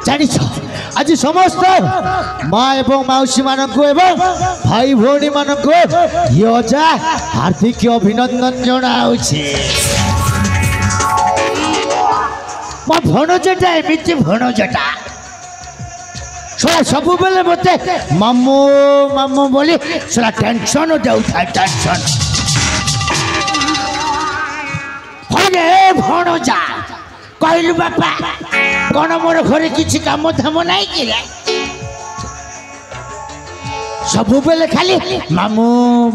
जानिछ आज समस्त माँ एवं मौसी मानक एवं भाई भौणी मानक यजा हार्दिक अभिनंदन जनाऊे मो भणजटा एमती भणजटा सोला सब बेले मत मामू मामू बोली सोला टेंशन देउथा टेंशन अरे भणजा कहलु बापा कौन मोर घरे किसी काम धाम नहीं कि सब बेले खाली मामू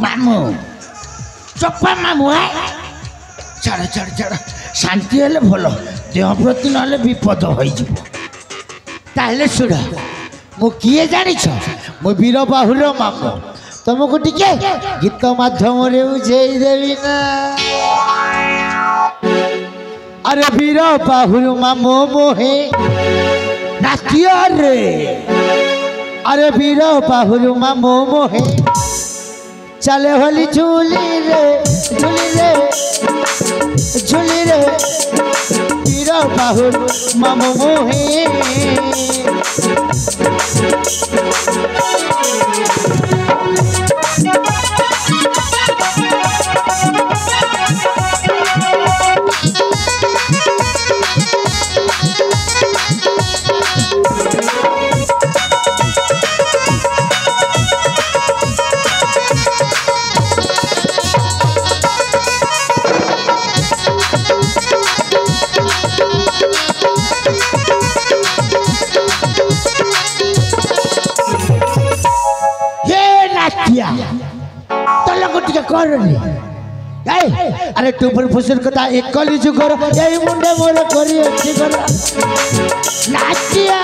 मामू चप्पा मामू है छाड़ छाड़ छाड़ शांति हेले भल देह प्रति ना विपद हो शुण मु किए जानी मु वीर बाहुर मामू तुमको टिके गीत माध्यम बुझेदेवी ना अरे वीर बाहुर मामू मोहे नाचिया रे अरे वीर बाहुर मामू मोहे चले होली झूली रे झूली रे वीर बाहुर मामू मोहे अरे तू पर फुसर कथा एक कली जुगर यही मुंडे मोर करी अच्छी कर नाचिया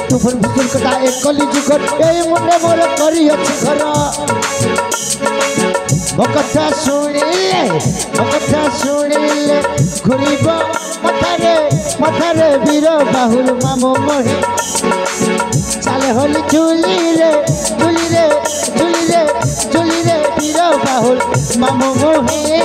तू पर फुसर कथा एक कली जुगर यही मुंडे मोर करी अच्छी कर मो कथा शुणिले घुरीब मथारे वीर बाहुर मामू मोहे चले होली झूली रे वीर बाहुर मामू मोहे